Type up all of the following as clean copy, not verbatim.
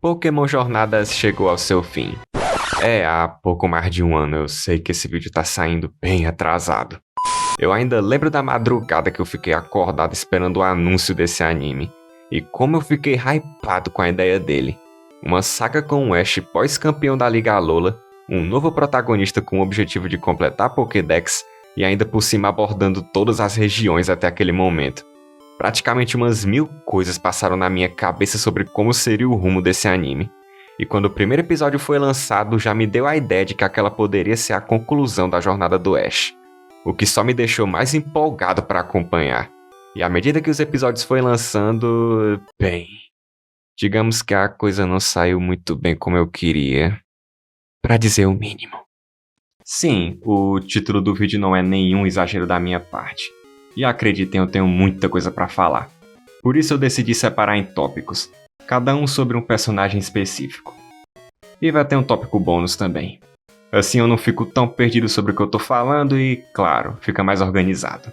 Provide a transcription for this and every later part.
Pokémon Jornadas chegou ao seu fim. Há pouco mais de um ano, eu sei que esse vídeo tá saindo bem atrasado. Eu ainda lembro da madrugada que eu fiquei acordado esperando o anúncio desse anime. E como eu fiquei hypado com a ideia dele. Uma saga com o Ash pós-campeão da Liga Alola, um novo protagonista com o objetivo de completar a Pokédex e ainda por cima abordando todas as regiões até aquele momento. Praticamente umas 1000 coisas passaram na minha cabeça sobre como seria o rumo desse anime. E quando o primeiro episódio foi lançado, já me deu a ideia de que aquela poderia ser a conclusão da jornada do Ash. O que só me deixou mais empolgado para acompanhar. E à medida que os episódios foram lançando, digamos que a coisa não saiu muito bem como eu queria. Pra dizer o mínimo. Sim, o título do vídeo não é nenhum exagero da minha parte. E acreditem, eu tenho muita coisa pra falar. Por isso eu decidi separar em tópicos, cada um sobre um personagem específico. E vai ter um tópico bônus também. Assim eu não fico tão perdido sobre o que eu tô falando e, claro, fica mais organizado.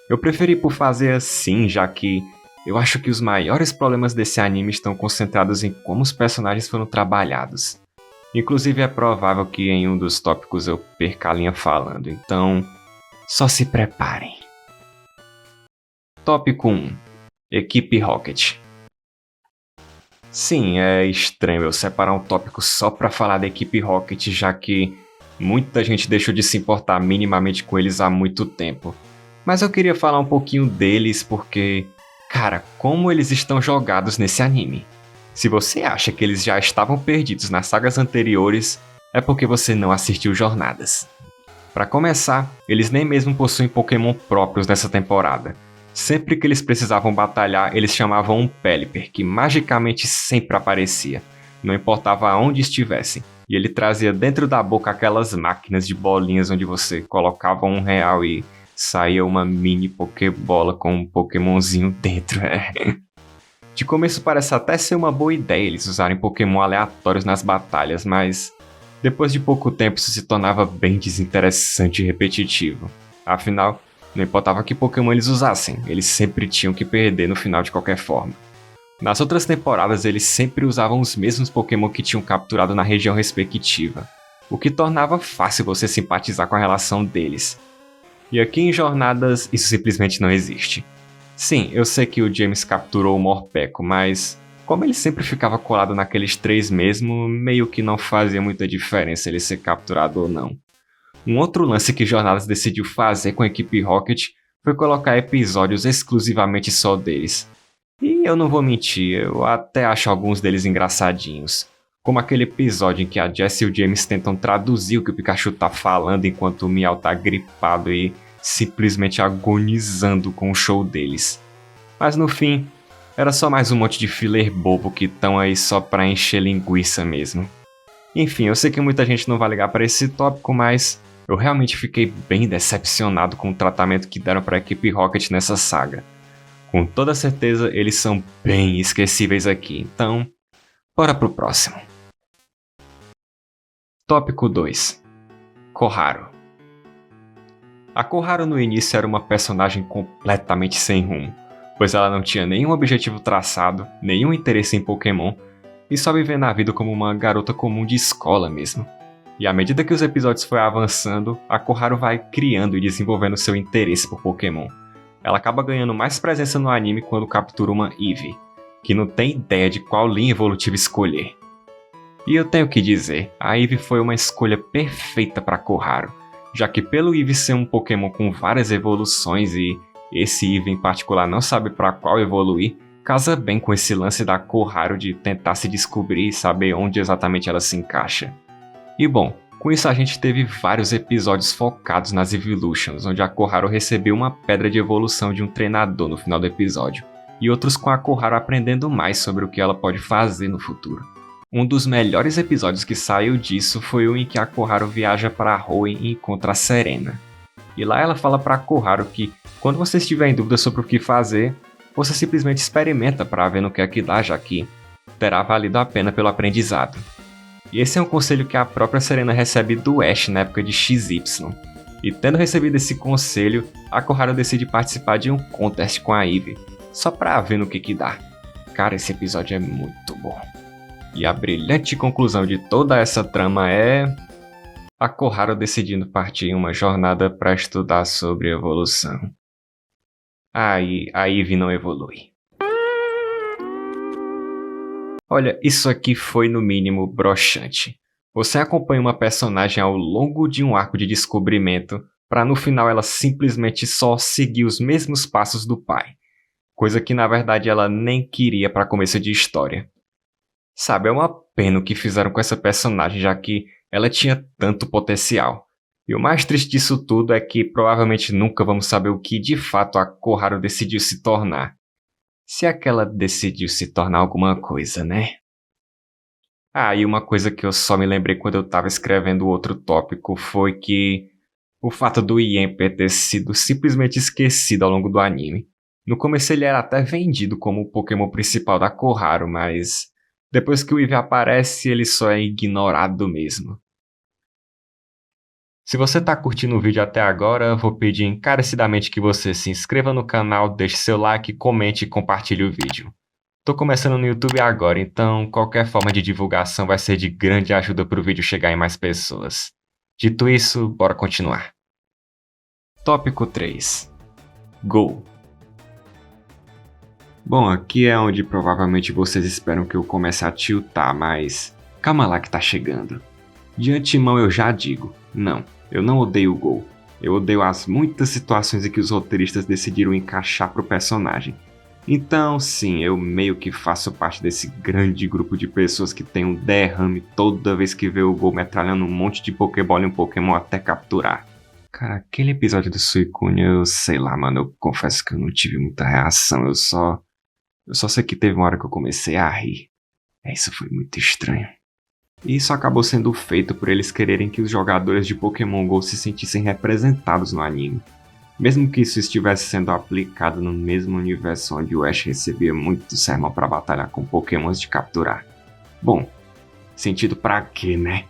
Eu preferi por fazer assim, já que eu acho que os maiores problemas desse anime estão concentrados em como os personagens foram trabalhados. Inclusive é provável que em um dos tópicos eu perca a linha falando, então só se preparem. Tópico 1. Equipe Rocket. Sim, é estranho eu separar um tópico só pra falar da Equipe Rocket, já que muita gente deixou de se importar minimamente com eles há muito tempo. Mas eu queria falar um pouquinho deles porque, cara, como eles estão jogados nesse anime. Se você acha que eles já estavam perdidos nas sagas anteriores, é porque você não assistiu Jornadas. Pra começar, eles nem mesmo possuem Pokémon próprios nessa temporada. Sempre que eles precisavam batalhar, eles chamavam um Pelipper, que magicamente sempre aparecia, não importava aonde estivessem, e ele trazia dentro da boca aquelas máquinas de bolinhas onde você colocava R$1 e saía uma mini Pokébola com um Pokémonzinho dentro. De começo parece até ser uma boa ideia eles usarem Pokémon aleatórios nas batalhas, mas depois de pouco tempo isso se tornava bem desinteressante e repetitivo. Afinal, não importava que Pokémon eles usassem, eles sempre tinham que perder no final de qualquer forma. Nas outras temporadas eles sempre usavam os mesmos Pokémon que tinham capturado na região respectiva, o que tornava fácil você simpatizar com a relação deles. E aqui em Jornadas isso simplesmente não existe. Sim, eu sei que o James capturou o Morpeko, mas como ele sempre ficava colado naqueles 3 mesmo, meio que não fazia muita diferença ele ser capturado ou não. Um outro lance que Jornadas decidiu fazer com a equipe Rocket foi colocar episódios exclusivamente só deles. E eu não vou mentir, eu até acho alguns deles engraçadinhos. Como aquele episódio em que a Jessie e o James tentam traduzir o que o Pikachu tá falando enquanto o Meow tá gripado e simplesmente agonizando com o show deles. Mas no fim, era só mais um monte de filler bobo que estão aí só pra encher linguiça mesmo. Enfim, eu sei que muita gente não vai ligar para esse tópico, mas eu realmente fiquei bem decepcionado com o tratamento que deram para a equipe Rocket nessa saga. Com toda certeza, eles são bem esquecíveis aqui, então, bora pro próximo. Tópico 2. Koharu. A Koharu no início era uma personagem completamente sem rumo, pois ela não tinha nenhum objetivo traçado, nenhum interesse em Pokémon, e só vivia na vida como uma garota comum de escola mesmo. E à medida que os episódios foram avançando, a Koharu vai criando e desenvolvendo seu interesse por Pokémon. Ela acaba ganhando mais presença no anime quando captura uma Eevee, que não tem ideia de qual linha evolutiva escolher. E eu tenho que dizer, a Eevee foi uma escolha perfeita para Koharu, já que pelo Eevee ser um Pokémon com várias evoluções e esse Eevee em particular não sabe para qual evoluir, casa bem com esse lance da Koharu de tentar se descobrir e saber onde exatamente ela se encaixa. E bom, com isso a gente teve vários episódios focados nas Evolutions, onde a Koharu recebeu uma pedra de evolução de um treinador no final do episódio, e outros com a Koharu aprendendo mais sobre o que ela pode fazer no futuro. Um dos melhores episódios que saiu disso foi o em que a Koharu viaja para Hoenn e encontra a Serena. E lá ela fala para a Koharu que, quando você estiver em dúvida sobre o que fazer, você simplesmente experimenta para ver no que é que dá, já que terá valido a pena pelo aprendizado. E esse é um conselho que a própria Serena recebe do Ash na época de XY. E tendo recebido esse conselho, a Koharu decide participar de um contest com a Eevee, só pra ver no que dá. Cara, esse episódio é muito bom. E a brilhante conclusão de toda essa trama é a Koharu decidindo partir em uma jornada para estudar sobre evolução. Aí a Eve não evolui. Olha, isso aqui foi no mínimo broxante. Você acompanha uma personagem ao longo de um arco de descobrimento para no final ela simplesmente só seguir os mesmos passos do pai. Coisa que na verdade ela nem queria para começo de história. Sabe, é uma pena o que fizeram com essa personagem, já que ela tinha tanto potencial. E o mais triste disso tudo é que provavelmente nunca vamos saber o que de fato a Koharu decidiu se tornar. Se é que ela decidiu se tornar alguma coisa, né? Ah, e uma coisa que eu só me lembrei quando eu tava escrevendo o outro tópico foi que o fato do Iemper ter sido simplesmente esquecido ao longo do anime. No começo ele era até vendido como o Pokémon principal da Koharu, mas depois que o Eevee aparece, ele só é ignorado mesmo. Se você tá curtindo o vídeo até agora, vou pedir encarecidamente que você se inscreva no canal, deixe seu like, comente e compartilhe o vídeo. Tô começando no YouTube agora, então qualquer forma de divulgação vai ser de grande ajuda pro vídeo chegar em mais pessoas. Dito isso, bora continuar. Tópico 3. Go. Bom, aqui é onde provavelmente vocês esperam que eu comece a tiltar, mas calma lá que tá chegando. De antemão eu já digo, não, eu não odeio o Go. Eu odeio as muitas situações em que os roteiristas decidiram encaixar pro personagem. Então, sim, eu meio que faço parte desse grande grupo de pessoas que tem um derrame toda vez que vê o Go metralhando um monte de Pokébola em um Pokémon até capturar. Cara, aquele episódio do Suicune, eu sei lá, mano, eu confesso que eu não tive muita reação, eu só sei que teve uma hora que eu comecei a rir. Isso foi muito estranho. E isso acabou sendo feito por eles quererem que os jogadores de Pokémon GO se sentissem representados no anime. Mesmo que isso estivesse sendo aplicado no mesmo universo onde o Ash recebia muito sermão para batalhar com Pokémons de capturar. Bom, sentido pra quê, né?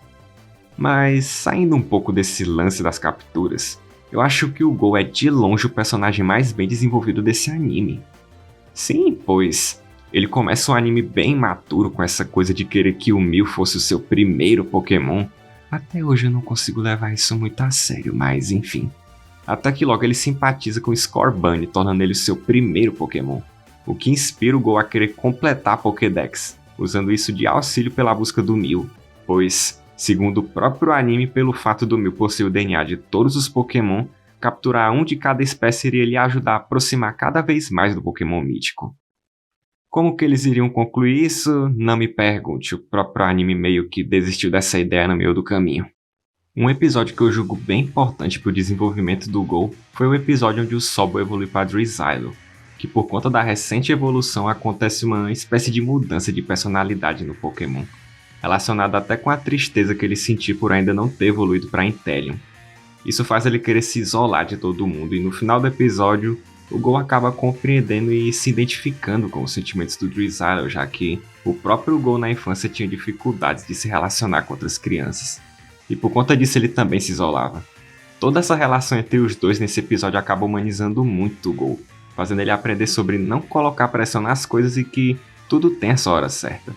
Mas saindo um pouco desse lance das capturas, eu acho que o Go é de longe o personagem mais bem desenvolvido desse anime. Sim, pois ele começa um anime bem maturo com essa coisa de querer que o Mew fosse o seu primeiro Pokémon. Até hoje eu não consigo levar isso muito a sério, mas enfim. Até que logo ele simpatiza com o Scorbunny, tornando ele o seu primeiro Pokémon. O que inspira o Go a querer completar a Pokédex, usando isso de auxílio pela busca do Mew. Pois, segundo o próprio anime, pelo fato do Mew possuir o DNA de todos os Pokémon, capturar um de cada espécie iria lhe ajudar a aproximar cada vez mais do Pokémon mítico. Como que eles iriam concluir isso? Não me pergunte, o próprio anime meio que desistiu dessa ideia no meio do caminho. Um episódio que eu julgo bem importante para o desenvolvimento do Go foi o episódio onde o Sobble evolui para Drizzilo, que por conta da recente evolução acontece uma espécie de mudança de personalidade no Pokémon, relacionada até com a tristeza que ele sentiu por ainda não ter evoluído para Inteleon. Isso faz ele querer se isolar de todo mundo e no final do episódio, o Go acaba compreendendo e se identificando com os sentimentos do Drizzile, já que o próprio Go na infância tinha dificuldades de se relacionar com outras crianças. E por conta disso ele também se isolava. Toda essa relação entre os dois nesse episódio acaba humanizando muito o Go, fazendo ele aprender sobre não colocar pressão nas coisas e que tudo tem a sua hora certa.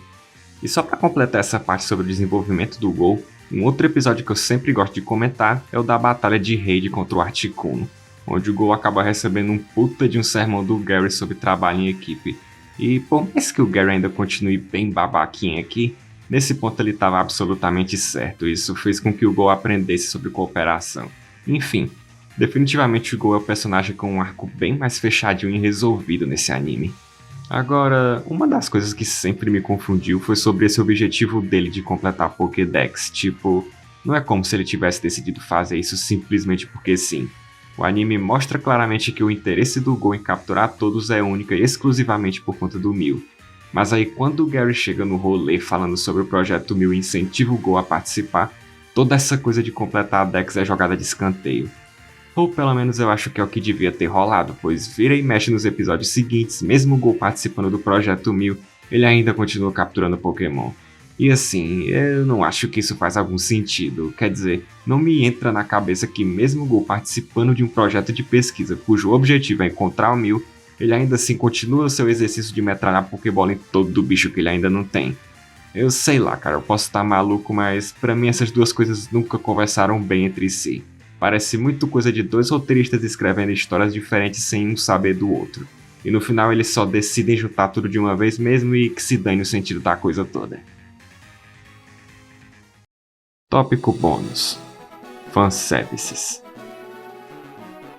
E só para completar essa parte sobre o desenvolvimento do Go, um outro episódio que eu sempre gosto de comentar é o da batalha de Raid contra o Articuno, onde o Go acaba recebendo um puta de um sermão do Gary sobre trabalho em equipe. E por mais que o Gary ainda continue bem babaquinho aqui, nesse ponto ele estava absolutamente certo, isso fez com que o Go aprendesse sobre cooperação. Enfim, definitivamente o Go é o personagem com um arco bem mais fechadinho e resolvido nesse anime. Agora, uma das coisas que sempre me confundiu foi sobre esse objetivo dele de completar a Pokédex, tipo, não é como se ele tivesse decidido fazer isso simplesmente porque sim. O anime mostra claramente que o interesse do Go em capturar todos é única e exclusivamente por conta do Mew. Mas aí quando o Gary chega no rolê falando sobre o projeto Mew e incentiva o Go a participar, toda essa coisa de completar a Dex é jogada de escanteio. Ou pelo menos eu acho que é o que devia ter rolado, pois vira e mexe nos episódios seguintes, mesmo o Go participando do projeto Mew, ele ainda continua capturando Pokémon. E assim, eu não acho que isso faz algum sentido, quer dizer, não me entra na cabeça que mesmo o Go participando de um projeto de pesquisa cujo objetivo é encontrar o Mew, ele ainda assim continua o seu exercício de metralhar Pokébola em todo bicho que ele ainda não tem. Eu sei lá, cara, eu posso estar maluco, mas pra mim essas duas coisas nunca conversaram bem entre si. Parece muito coisa de dois roteiristas escrevendo histórias diferentes sem um saber do outro. E no final eles só decidem juntar tudo de uma vez mesmo e que se dane o sentido da coisa toda. Tópico bônus: fanservices.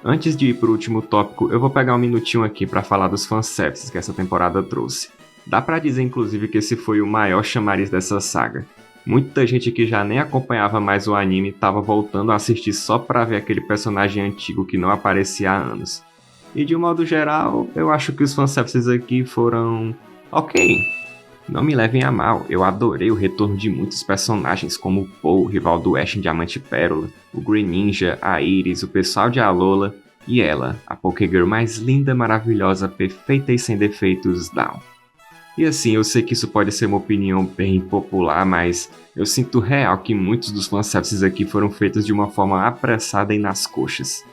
Antes de ir pro último tópico, eu vou pegar um minutinho aqui pra falar dos fanservices que essa temporada trouxe. Dá pra dizer inclusive que esse foi o maior chamariz dessa saga. Muita gente que já nem acompanhava mais o anime tava voltando a assistir só pra ver aquele personagem antigo que não aparecia há anos. E de um modo geral, eu acho que os fanservices aqui foram ok. Não me levem a mal, eu adorei o retorno de muitos personagens como o Paul, rival do Ash em Diamante e Pérola, o Green Ninja, a Iris, o pessoal de Alola e ela, a Pokégirl mais linda, maravilhosa, perfeita e sem defeitos, Dawn. E assim, eu sei que isso pode ser uma opinião bem popular, mas eu sinto real que muitos dos fanservices aqui foram feitos de uma forma apressada e nas coxas.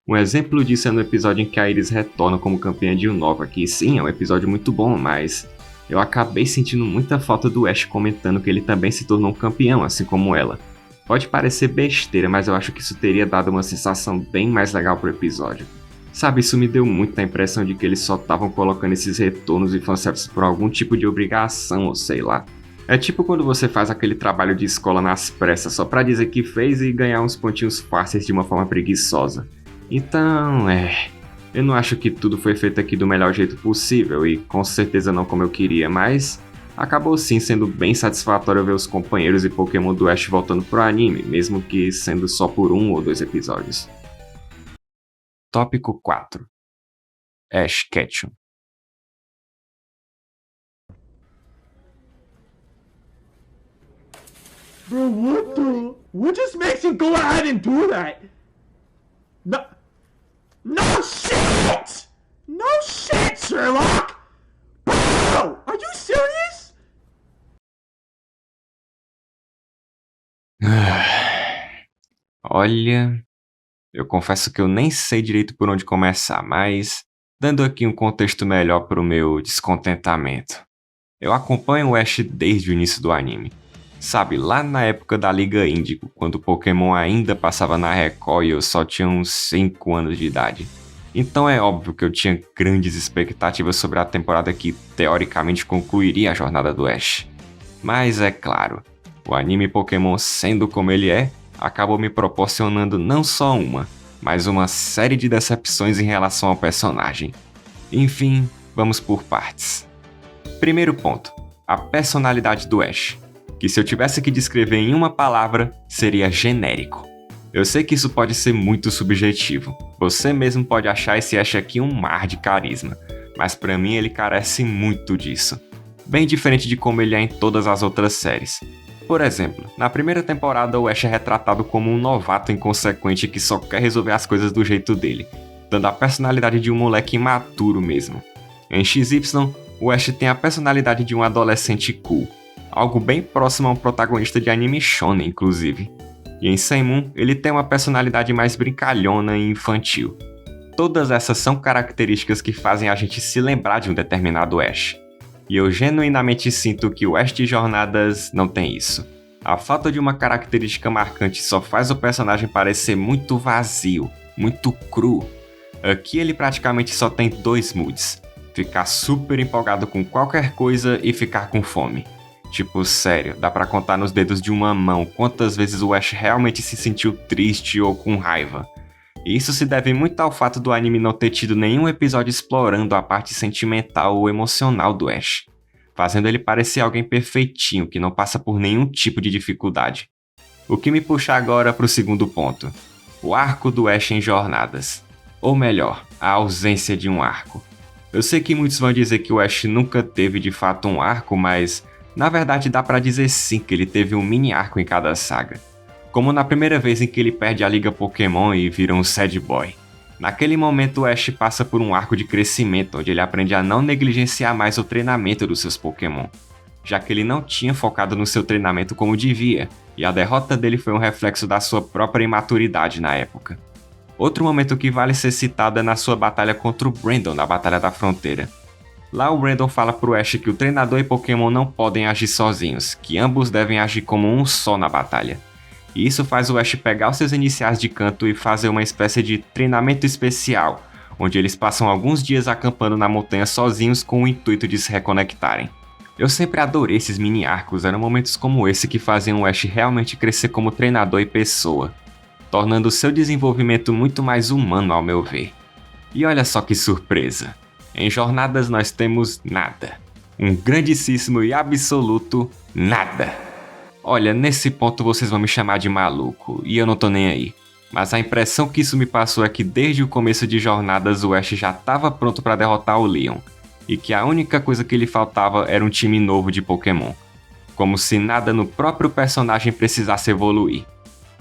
Um exemplo disso é no episódio em que a Iris retorna como campeã de Unova, que sim, é um episódio muito bom, mas eu acabei sentindo muita falta do Ash comentando que ele também se tornou um campeão, assim como ela. Pode parecer besteira, mas eu acho que isso teria dado uma sensação bem mais legal pro episódio. Sabe, isso me deu muito a impressão de que eles só estavam colocando esses retornos e fanservice por algum tipo de obrigação, ou sei lá. É tipo quando você faz aquele trabalho de escola nas pressas só pra dizer que fez e ganhar uns pontinhos fáceis de uma forma preguiçosa. Então, eu não acho que tudo foi feito aqui do melhor jeito possível e com certeza não como eu queria, mas acabou sim sendo bem satisfatório ver os companheiros e Pokémon do Ash voltando pro anime, mesmo que sendo só por 1 ou 2 episódios. Tópico 4: Ash Ketchum. Bro, what the? What just makes you go ahead and do that? No. No shit! No shit, Sherlock! Bro, are you serious? Olha, eu confesso que eu nem sei direito por onde começar, mas dando aqui um contexto melhor pro meu descontentamento. Eu acompanho o Ash desde o início do anime. Sabe, lá na época da Liga Índigo, quando o Pokémon ainda passava na Record e eu só tinha uns 5 anos de idade. Então é óbvio que eu tinha grandes expectativas sobre a temporada que teoricamente concluiria a jornada do Ash. Mas é claro, o anime Pokémon sendo como ele é, acabou me proporcionando não só uma, mas uma série de decepções em relação ao personagem. Enfim, vamos por partes. Primeiro ponto, a personalidade do Ash, que se eu tivesse que descrever em uma palavra, seria genérico. Eu sei que isso pode ser muito subjetivo, você mesmo pode achar esse Ash aqui um mar de carisma, mas pra mim ele carece muito disso. Bem diferente de como ele é em todas as outras séries. Por exemplo, na primeira temporada o Ash é retratado como um novato inconsequente que só quer resolver as coisas do jeito dele, dando a personalidade de um moleque imaturo mesmo. Em XY, o Ash tem a personalidade de um adolescente cool, algo bem próximo a um protagonista de anime shonen, inclusive. E em Senmun, ele tem uma personalidade mais brincalhona e infantil. Todas essas são características que fazem a gente se lembrar de um determinado Ash. E eu genuinamente sinto que o Ash de Jornadas não tem isso. A falta de uma característica marcante só faz o personagem parecer muito vazio, muito cru. Aqui ele praticamente só tem 2 moods: ficar super empolgado com qualquer coisa e ficar com fome. Tipo, sério, dá pra contar nos dedos de uma mão quantas vezes o Ash realmente se sentiu triste ou com raiva. E isso se deve muito ao fato do anime não ter tido nenhum episódio explorando a parte sentimental ou emocional do Ash, fazendo ele parecer alguém perfeitinho que não passa por nenhum tipo de dificuldade. O que me puxa agora pro segundo ponto: o arco do Ash em Jornadas. Ou melhor, a ausência de um arco. Eu sei que muitos vão dizer que o Ash nunca teve de fato um arco, mas na verdade dá pra dizer sim que ele teve um mini arco em cada saga. Como na primeira vez em que ele perde a Liga Pokémon e vira um sad boy. Naquele momento o Ash passa por um arco de crescimento, onde ele aprende a não negligenciar mais o treinamento dos seus Pokémon, já que ele não tinha focado no seu treinamento como devia, e a derrota dele foi um reflexo da sua própria imaturidade na época. Outro momento que vale ser citado é na sua batalha contra o Brandon na Batalha da Fronteira. Lá o Brandon fala pro Ash que o treinador e Pokémon não podem agir sozinhos, que ambos devem agir como um só na batalha. E isso faz o Ash pegar os seus iniciais de canto e fazer uma espécie de treinamento especial, onde eles passam alguns dias acampando na montanha sozinhos com o intuito de se reconectarem. Eu sempre adorei esses mini arcos, eram momentos como esse que faziam o Ash realmente crescer como treinador e pessoa, tornando o seu desenvolvimento muito mais humano ao meu ver. E olha só que surpresa! Em Jornadas nós temos nada. Um grandíssimo e absoluto nada. Olha, nesse ponto vocês vão me chamar de maluco, e eu não tô nem aí. Mas a impressão que isso me passou é que desde o começo de Jornadas o Ash já estava pronto para derrotar o Leon, e que a única coisa que lhe faltava era um time novo de Pokémon. Como se nada no próprio personagem precisasse evoluir.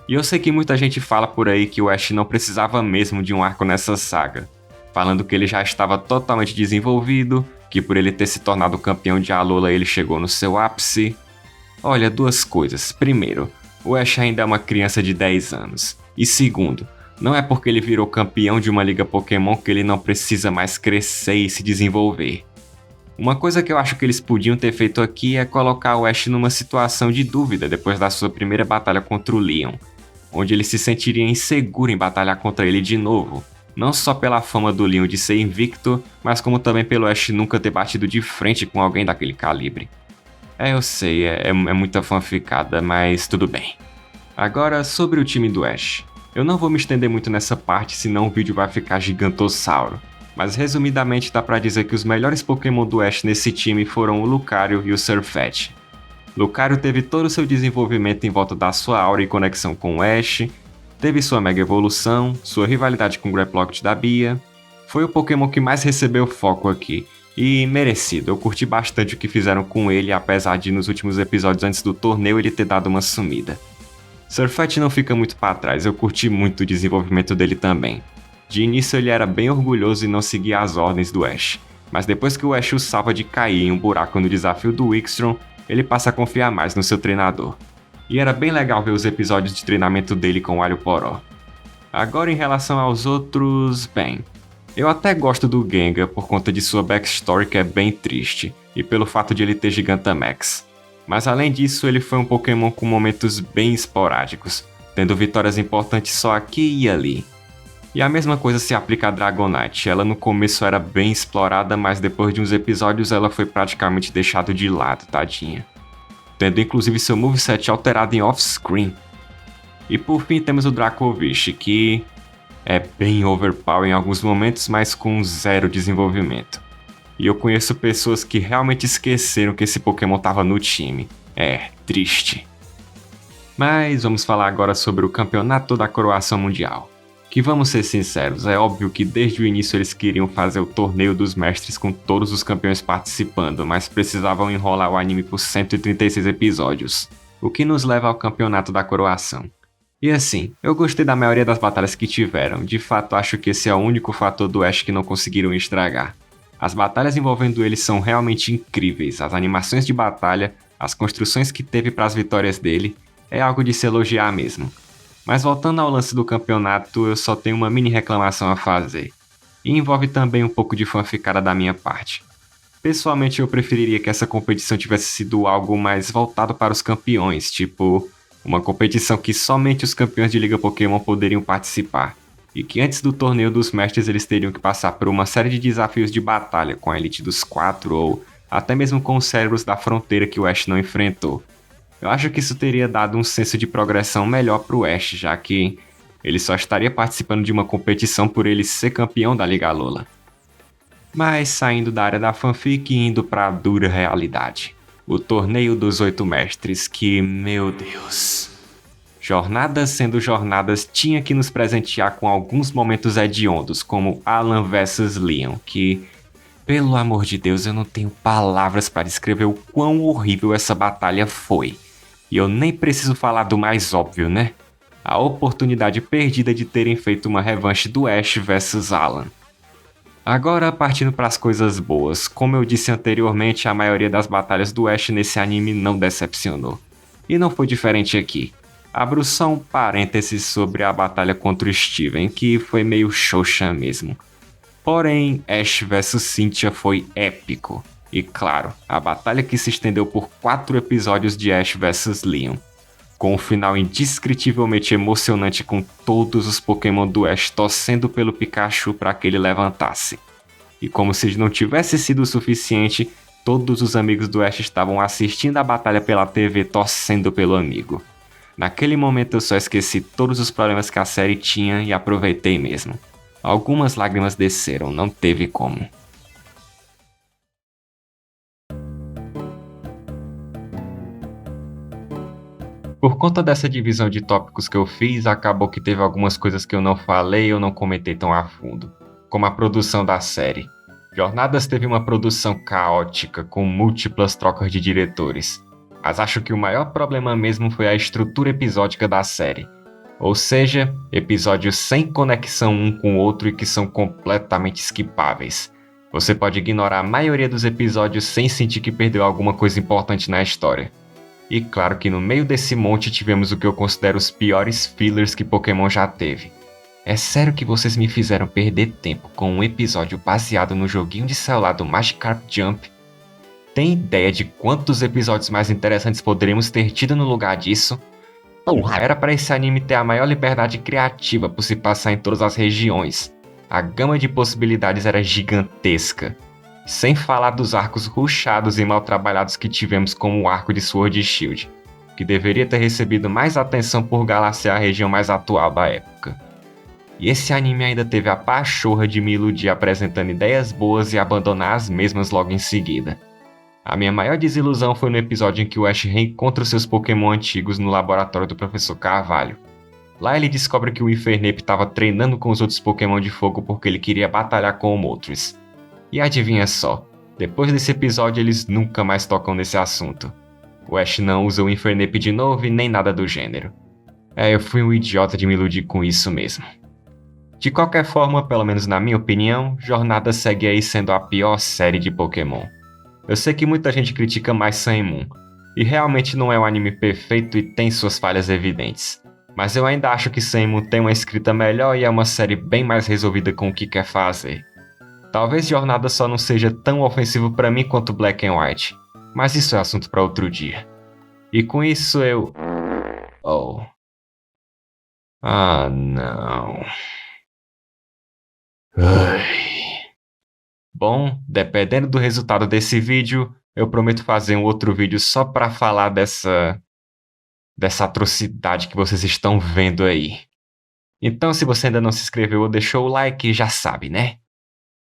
E eu sei que muita gente fala por aí que o Ash não precisava mesmo de um arco nessa saga, falando que ele já estava totalmente desenvolvido, que por ele ter se tornado campeão de Alola ele chegou no seu ápice. Olha, duas coisas. Primeiro, o Ash ainda é uma criança de 10 anos. E segundo, não é porque ele virou campeão de uma liga Pokémon que ele não precisa mais crescer e se desenvolver. Uma coisa que eu acho que eles podiam ter feito aqui é colocar o Ash numa situação de dúvida depois da sua primeira batalha contra o Leon, onde ele se sentiria inseguro em batalhar contra ele de novo. Não só pela fama do Leon de ser invicto, mas como também pelo Ash nunca ter batido de frente com alguém daquele calibre. Eu sei, é muita fanficada, mas tudo bem. Agora, sobre o time do Ash. Eu não vou me estender muito nessa parte, senão o vídeo vai ficar gigantossauro. Mas resumidamente dá pra dizer que os melhores Pokémon do Ash nesse time foram o Lucario e o Surfetch. Lucario teve todo o seu desenvolvimento em volta da sua aura e conexão com o Ash, teve sua mega evolução, sua rivalidade com o Graploct da Bia. Foi o Pokémon que mais recebeu foco aqui, e merecido, eu curti bastante o que fizeram com ele, apesar de nos últimos episódios antes do torneio ele ter dado uma sumida. Surfetch não fica muito para trás, eu curti muito o desenvolvimento dele também. De início ele era bem orgulhoso e não seguia as ordens do Ash, mas depois que o Ash o salva de cair em um buraco no desafio do Wixstrom, ele passa a confiar mais no seu treinador. E era bem legal ver os episódios de treinamento dele com o Alho Poró. Agora em relação aos outros, bem, eu até gosto do Gengar por conta de sua backstory que é bem triste, e pelo fato de ele ter Gigantamax. Mas além disso ele foi um Pokémon com momentos bem esporádicos, tendo vitórias importantes só aqui e ali. E a mesma coisa se aplica a Dragonite, ela no começo era bem explorada, mas depois de uns episódios ela foi praticamente deixada de lado, tadinha. Tendo inclusive seu moveset alterado em off-screen. E por fim temos o Dracovish, que é bem overpower em alguns momentos, mas com zero desenvolvimento. E eu conheço pessoas que realmente esqueceram que esse Pokémon estava no time. É, triste. Mas vamos falar agora sobre o campeonato da Coroação Mundial. Que vamos ser sinceros, é óbvio que desde o início eles queriam fazer o torneio dos mestres com todos os campeões participando, mas precisavam enrolar o anime por 136 episódios, o que nos leva ao campeonato da Coroação. E assim, eu gostei da maioria das batalhas que tiveram, de fato acho que esse é o único fator do Ash que não conseguiram estragar. As batalhas envolvendo ele são realmente incríveis, as animações de batalha, as construções que teve para as vitórias dele, é algo de se elogiar mesmo. Mas voltando ao lance do campeonato, eu só tenho uma mini reclamação a fazer. E envolve também um pouco de fanficada da minha parte. Pessoalmente eu preferiria que essa competição tivesse sido algo mais voltado para os campeões, tipo uma competição que somente os campeões de Liga Pokémon poderiam participar. E que antes do torneio dos mestres eles teriam que passar por uma série de desafios de batalha com a Elite dos 4 ou até mesmo com os cérebros da fronteira que o Ash não enfrentou. Eu acho que isso teria dado um senso de progressão melhor pro Ash, já que ele só estaria participando de uma competição por ele ser campeão da Liga Alola. Mas saindo da área da fanfic e indo pra dura realidade. O torneio dos 8 mestres que, meu Deus... Jornadas sendo jornadas tinha que nos presentear com alguns momentos hediondos, como Alan vs Leon, que... Pelo amor de Deus, eu não tenho palavras para descrever o quão horrível essa batalha foi. E eu nem preciso falar do mais óbvio, né? A oportunidade perdida de terem feito uma revanche do Ash vs Alan. Agora, partindo para as coisas boas, como eu disse anteriormente, a maioria das batalhas do Ash nesse anime não decepcionou. E não foi diferente aqui. Abro só um parênteses sobre a batalha contra o Steven, que foi meio xoxa mesmo. Porém, Ash vs Cynthia foi épico. E claro, a batalha que se estendeu por 4 episódios de Ash vs Leon, com um final indescritivelmente emocionante com todos os Pokémon do Ash torcendo pelo Pikachu para que ele levantasse. E como se não tivesse sido o suficiente, todos os amigos do Ash estavam assistindo a batalha pela TV torcendo pelo amigo. Naquele momento eu só esqueci todos os problemas que a série tinha e aproveitei mesmo. Algumas lágrimas desceram, não teve como. Por conta dessa divisão de tópicos que eu fiz, acabou que teve algumas coisas que eu não falei ou não comentei tão a fundo, como a produção da série. Jornadas teve uma produção caótica, com múltiplas trocas de diretores, mas acho que o maior problema mesmo foi a estrutura episódica da série. Ou seja, episódios sem conexão um com o outro e que são completamente skipáveis. Você pode ignorar a maioria dos episódios sem sentir que perdeu alguma coisa importante na história. E claro que no meio desse monte tivemos o que eu considero os piores fillers que Pokémon já teve. É sério que vocês me fizeram perder tempo com um episódio baseado no joguinho de celular do Magikarp Jump? Tem ideia de quantos episódios mais interessantes poderíamos ter tido no lugar disso? Era para esse anime ter a maior liberdade criativa por se passar em todas as regiões. A gama de possibilidades era gigantesca. Sem falar dos arcos rushados e mal trabalhados que tivemos como o arco de Sword e Shield, que deveria ter recebido mais atenção por galacear a região mais atual da época. E esse anime ainda teve a pachorra de me iludir apresentando ideias boas e abandonar as mesmas logo em seguida. A minha maior desilusão foi no episódio em que o Ash reencontra os seus Pokémon antigos no laboratório do Professor Carvalho. Lá ele descobre que o Infernape estava treinando com os outros Pokémon de fogo porque ele queria batalhar com o Moltres. E adivinha só, depois desse episódio eles nunca mais tocam nesse assunto. O Ash não usa o Infernape de novo e nem nada do gênero. Eu fui um idiota de me iludir com isso mesmo. De qualquer forma, pelo menos na minha opinião, Jornada segue aí sendo a pior série de Pokémon. Eu sei que muita gente critica mais Sun Moon, e realmente não é um anime perfeito e tem suas falhas evidentes. Mas eu ainda acho que Sun Moon tem uma escrita melhor e é uma série bem mais resolvida com o que quer fazer. Talvez Jornada só não seja tão ofensivo pra mim quanto Black and White, mas isso é assunto pra outro dia. E com isso eu... Ah, não... Bom, dependendo do resultado desse vídeo, eu prometo fazer um outro vídeo só pra falar dessa atrocidade que vocês estão vendo aí. Então, se você ainda não se inscreveu ou deixou o like, já sabe, né?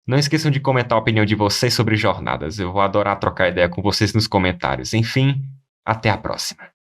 Não esqueçam de comentar a opinião de vocês sobre Jornadas. Eu vou adorar trocar ideia com vocês nos comentários. Enfim, até a próxima.